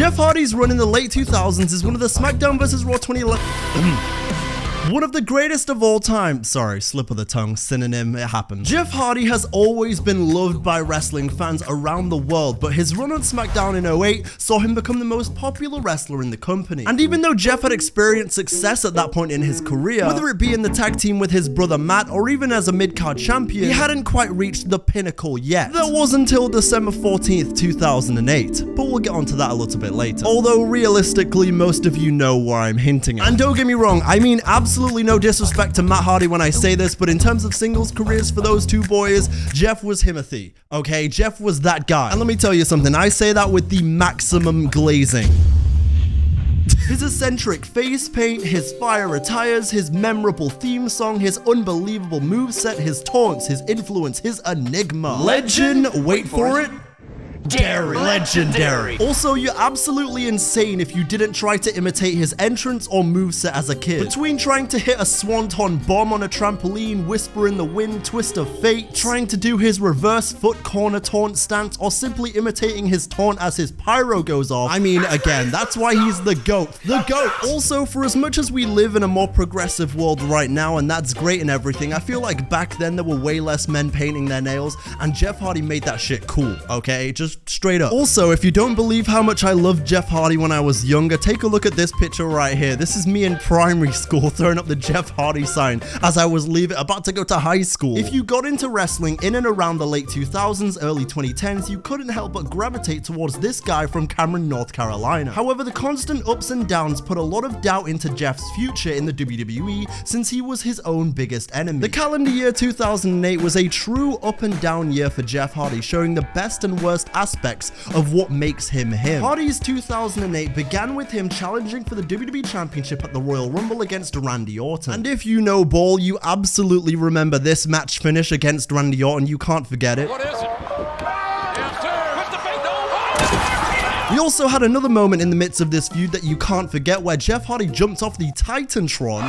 Jeff Hardy's run in the late 2000s is one of the SmackDown vs. Raw 2011 one of the greatest of all time. Sorry, slip of the tongue, synonym, it happens. Jeff Hardy has always been loved by wrestling fans around the world, but his run on SmackDown in 08 saw him become the most popular wrestler in the company. And even though Jeff had experienced success at that point in his career, whether it be in the tag team with his brother Matt or even as a mid-card champion, he hadn't quite reached the pinnacle yet. That was until December 14th, 2008, but we'll get onto that a little bit later. Although realistically, most of you know where I'm hinting at. And don't get me wrong, I mean absolutely no disrespect to Matt Hardy when I say this, but in terms of singles careers for those two boys, Jeff was Timothy, okay? Jeff was that guy. And let me tell you something, I say that with the maximum glazing. His eccentric face paint, his fire attires, his memorable theme song, his unbelievable moveset, his taunts, his influence, his enigma. Legend, wait for it. Legendary. Also, you're absolutely insane if you didn't try to imitate his entrance or moveset as a kid. Between trying to hit a swanton bomb on a trampoline, whisper in the wind, twist of fate, trying to do his reverse foot corner taunt stance, or simply imitating his taunt as his pyro goes off, I mean, again, that's why he's the GOAT. The GOAT! Also, for as much as we live in a more progressive world right now, and that's great and everything, I feel like back then there were way less men painting their nails, and Jeff Hardy made that shit cool, okay? Just straight up. Also, if you don't believe how much I loved Jeff Hardy when I was younger, take a look at this picture right here. This is me in primary school throwing up the Jeff Hardy sign as I was about to go to high school. If you got into wrestling in and around the late 2000s, early 2010s, you couldn't help but gravitate towards this guy from Cameron, North Carolina. However, the constant ups and downs put a lot of doubt into Jeff's future in the WWE since he was his own biggest enemy. The calendar year 2008 was a true up and down year for Jeff Hardy, showing the best and worst aspects of what makes him him. Hardy's 2008 began with him challenging for the WWE Championship at the Royal Rumble against Randy Orton. And if you know ball, you absolutely remember this match finish against Randy Orton. You can't forget it. What is it? We also had another moment in the midst of this feud that you can't forget where Jeff Hardy jumped off the Titantron.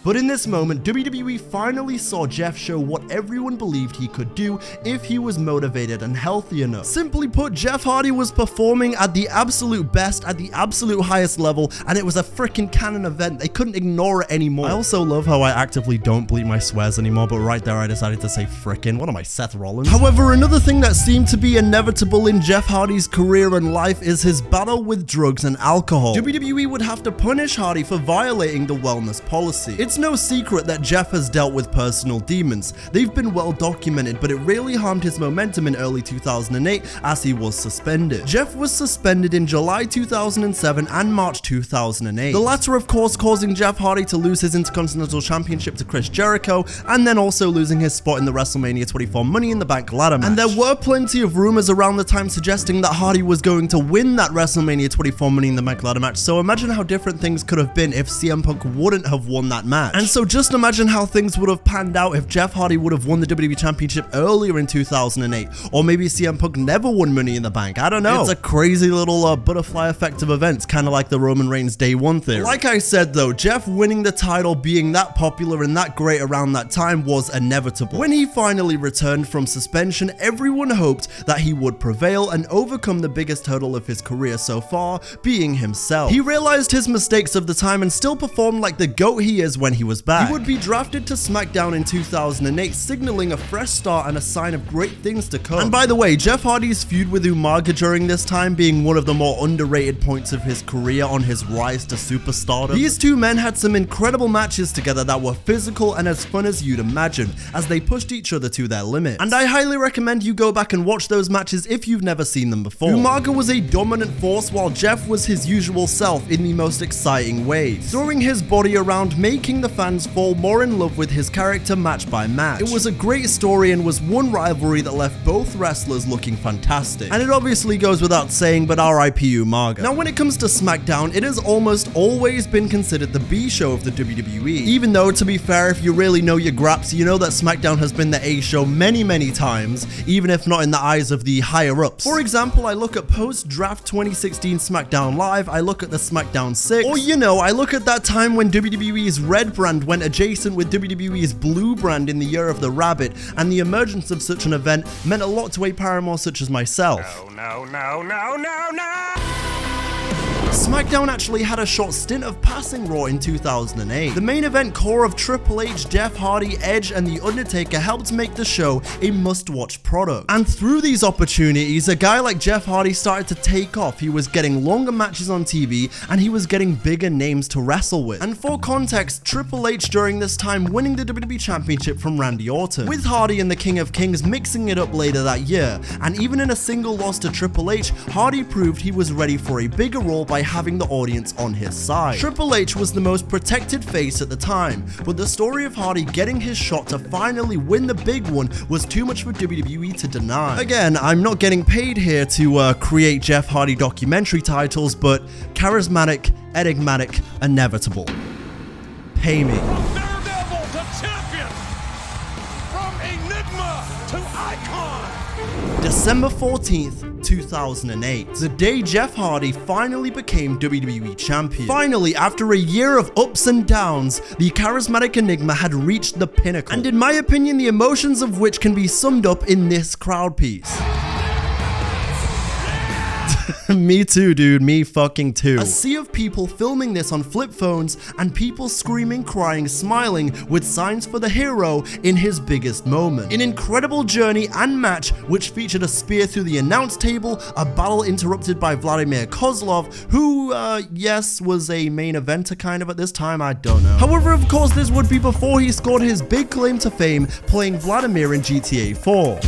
But in this moment, WWE finally saw Jeff show what everyone believed he could do if he was motivated and healthy enough. Simply put, Jeff Hardy was performing at the absolute best, at the absolute highest level, and it was a freaking canon event. They couldn't ignore it anymore. I also love how I actively don't bleep my swears anymore, but right there I decided to say frickin'. What am I, Seth Rollins? However, another thing that seemed to be inevitable in Jeff Hardy's career and life is his battle with drugs and alcohol. WWE would have to punish Hardy for violating the wellness policy. It's no secret that Jeff has dealt with personal demons. They've been well documented, but it really harmed his momentum in early 2008 as he was suspended. Jeff was suspended in July 2007 and March 2008. The latter, of course, causing Jeff Hardy to lose his Intercontinental Championship to Chris Jericho, and then also losing his spot in the WrestleMania 24 Money in the Bank ladder match. And there were plenty of rumors around the time suggesting that Hardy was going to win that WrestleMania 24 Money in the Bank ladder match, so imagine how different things could have been if CM Punk wouldn't have won that match. And so just imagine how things would have panned out if Jeff Hardy would have won the WWE Championship earlier in 2008, or maybe CM Punk never won Money in the Bank. I don't know. It's a crazy little butterfly effect of events, kind of like the Roman Reigns Day 1 theory. Like I said though, Jeff winning the title, being that popular and that great around that time was inevitable. When he finally returned from suspension, everyone hoped that he would prevail and overcome the biggest hurdle of his career so far, being himself. He realized his mistakes of the time and still performed like the GOAT he is when he was back. He would be drafted to SmackDown in 2008, signaling a fresh start and a sign of great things to come. And by the way, Jeff Hardy's feud with Umaga during this time being one of the more underrated points of his career on his rise to superstardom. These two men had some incredible matches together that were physical and as fun as you'd imagine, as they pushed each other to their limits. And I highly recommend you go back and watch those matches if you've never seen them before. Umaga was a dominant force while Jeff was his usual self in the most exciting ways, throwing his body around, making the fans fall more in love with his character match by match. It was a great story and was one rivalry that left both wrestlers looking fantastic. And it obviously goes without saying, but RIP Umaga. Now when it comes to SmackDown, it has almost always been considered the B show of the WWE. Even though, to be fair, if you really know your graps, you know that SmackDown has been the A show many times, even if not in the eyes of the higher ups. For example, I look at post-draft 2016 SmackDown Live, I look at the SmackDown 6, or you know, I look at that time when WWE's Red red brand went adjacent with WWE's blue brand in the year of the rabbit, and the emergence of such an event meant a lot to a Paramore such as myself. No. SmackDown actually had a short stint of passing Raw in 2008. The main event core of Triple H, Jeff Hardy, Edge, and The Undertaker helped make the show a must-watch product. And through these opportunities, a guy like Jeff Hardy started to take off. He was getting longer matches on TV, and he was getting bigger names to wrestle with. And for context, Triple H during this time winning the WWE Championship from Randy Orton, with Hardy and the King of Kings mixing it up later that year. And even in a single loss to Triple H, Hardy proved he was ready for a bigger role by having the audience on his side. Triple H was the most protected face at the time, but the story of Hardy getting his shot to finally win the big one was too much for WWE to deny. Again, I'm not getting paid here to create Jeff Hardy documentary titles, but charismatic, enigmatic, inevitable. Pay me. From daredevil to champion, from enigma to icon. December 14th, 2008, the day Jeff Hardy finally became WWE Champion. Finally, after a year of ups and downs, the charismatic enigma had reached the pinnacle, and in my opinion, the emotions of which can be summed up in this crowd piece. Me too, dude. Me fucking too. A sea of people filming this on flip phones and people screaming, crying, smiling with signs for the hero in his biggest moment. An incredible journey and match which featured a spear through the announce table, a battle interrupted by Vladimir Kozlov, who, yes, was a main eventer kind of at this time, I don't know. However, of course, this would be before he scored his big claim to fame playing Vladimir in GTA 4.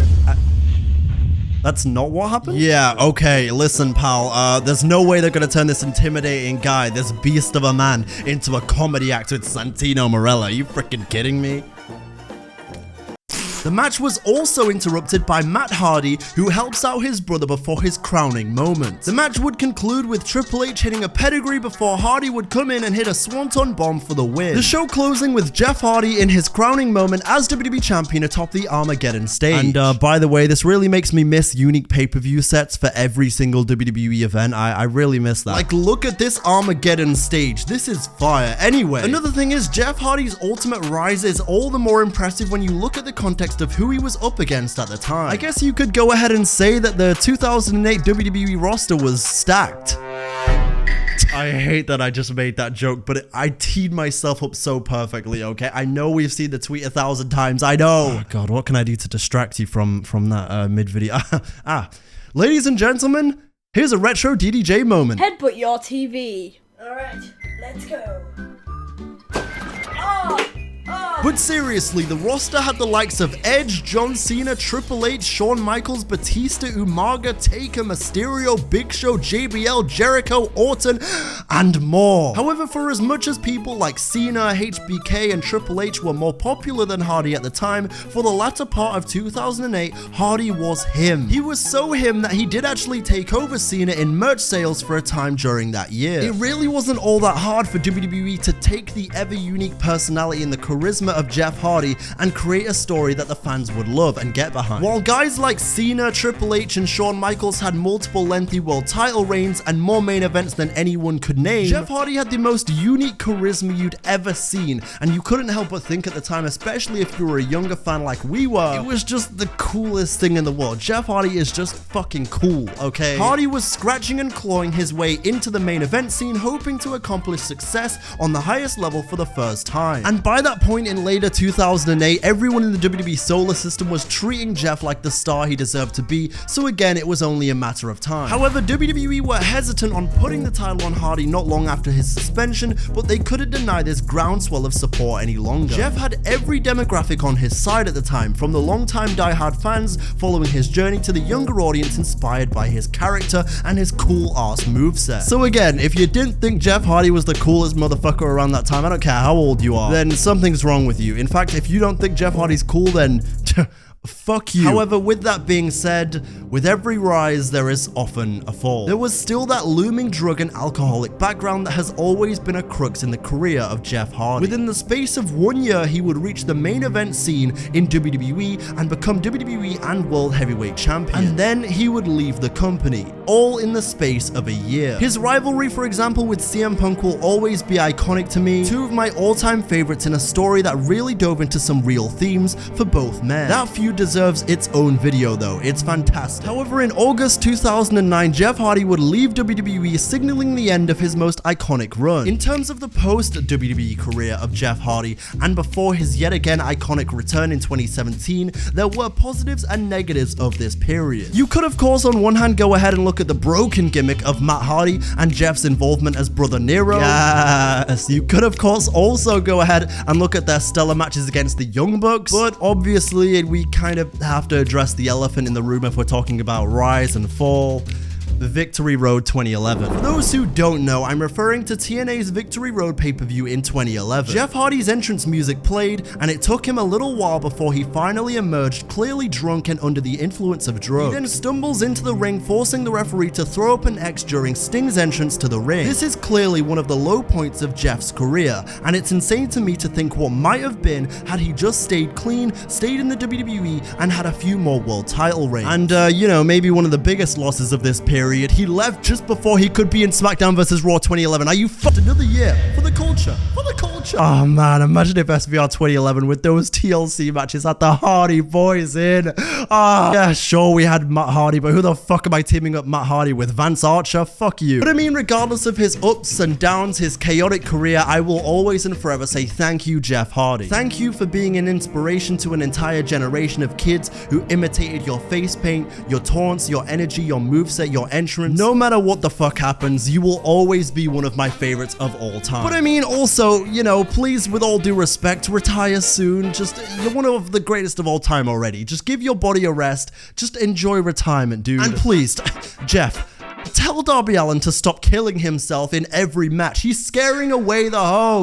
That's not what happened? Yeah, okay, listen, pal, there's no way they're gonna turn this intimidating guy, this beast of a man, into a comedy act with Santino Marella. Are you freaking kidding me? The match was also interrupted by Matt Hardy, who helps out his brother before his crowning moment. The match would conclude with Triple H hitting a pedigree before Hardy would come in and hit a swanton bomb for the win. The show closing with Jeff Hardy in his crowning moment as WWE Champion atop the Armageddon stage. And by the way, this really makes me miss unique pay-per-view sets for every single WWE event. I really miss that. Like, look at this Armageddon stage. This is fire. Anyway, another thing is Jeff Hardy's ultimate rise is all the more impressive when you look at the context of who he was up against at the time. I guess you could go ahead and say that the 2008 WWE roster was stacked. I hate that I just made that joke, but I teed myself up so perfectly, okay? I know we've seen the tweet 1,000 times, I know. Oh God, what can I do to distract you from that mid-video? Ladies and gentlemen, here's a retro DDJ moment. Headbutt your TV. Alright, let's go. But seriously, the roster had the likes of Edge, John Cena, Triple H, Shawn Michaels, Batista, Umaga, Taker, Mysterio, Big Show, JBL, Jericho, Orton, and more. However, for as much as people like Cena, HBK, and Triple H were more popular than Hardy at the time, for the latter part of 2008, Hardy was him. He was so him that he did actually take over Cena in merch sales for a time during that year. It really wasn't all that hard for WWE to take the ever-unique personality and the charisma of Jeff Hardy and create a story that the fans would love and get behind. While guys like Cena, Triple H, and Shawn Michaels had multiple lengthy world title reigns and more main events than anyone could name, Jeff Hardy had the most unique charisma you'd ever seen, and you couldn't help but think at the time, especially if you were a younger fan like we were, it was just the coolest thing in the world. Jeff Hardy is just fucking cool, okay? Hardy was scratching and clawing his way into the main event scene, hoping to accomplish success on the highest level for the first time. And by that point in later 2008, everyone in the WWE solar system was treating Jeff like the star he deserved to be, so again, it was only a matter of time. However, WWE were hesitant on putting the title on Hardy not long after his suspension, but they couldn't deny this groundswell of support any longer. Jeff had every demographic on his side at the time, from the long-time die-hard fans following his journey to the younger audience inspired by his character and his cool-ass moveset. So again, if you didn't think Jeff Hardy was the coolest motherfucker around that time, I don't care how old you are, then something's wrong with you. In fact, if you don't think Jeff Hardy's cool, then fuck you. However, with that being said, with every rise, there is often a fall. There was still that looming drug and alcoholic background that has always been a crux in the career of Jeff Hardy. Within the space of 1 year, he would reach the main event scene in WWE and become WWE and World Heavyweight Champion. And then he would leave the company, all in the space of a year. His rivalry, for example, with CM Punk will always be iconic to me. Two of my all-time favorites in a story that really dove into some real themes for both men. That feud deserves its own video though, it's fantastic. However, in August 2009, Jeff Hardy would leave WWE, signaling the end of his most iconic run. In terms of the post-WWE career of Jeff Hardy, and before his yet again iconic return in 2017, there were positives and negatives of this period. You could of course on one hand go ahead and look at the broken gimmick of Matt Hardy and Jeff's involvement as Brother Nero. Yes, you could of course also go ahead and look at their stellar matches against the Young Bucks, but obviously we kind of have to address the elephant in the room if we're talking about rise and fall. Victory Road 2011. For those who don't know, I'm referring to TNA's Victory Road pay-per-view in 2011. Jeff Hardy's entrance music played, and it took him a little while before he finally emerged clearly drunk and under the influence of drugs. He then stumbles into the ring, forcing the referee to throw up an X during Sting's entrance to the ring. This is clearly one of the low points of Jeff's career, and it's insane to me to think what might have been had he just stayed clean, stayed in the WWE, and had a few more world title reigns. And you know, maybe one of the biggest losses of this period, he left just before he could be in SmackDown vs. Raw 2011. Are you fucked? Another year for the culture. For the culture. Oh man, imagine if SVR 2011 with those TLC matches had the Hardy Boys in. Yeah, sure we had Matt Hardy, but who the fuck am I teaming up Matt Hardy with? Vance Archer? Fuck you. But I mean, regardless of his ups and downs, his chaotic career, I will always and forever say thank you, Jeff Hardy. Thank you for being an inspiration to an entire generation of kids who imitated your face paint, your taunts, your energy, your moveset, your entrance. No matter what the fuck happens, you will always be one of my favorites of all time. But I mean, also, you know, please, with all due respect, retire soon. Just, you're one of the greatest of all time already. Just give your body a rest. Just enjoy retirement, dude. And please, Jeff, tell Darby Allin to stop killing himself in every match. He's scaring away the host.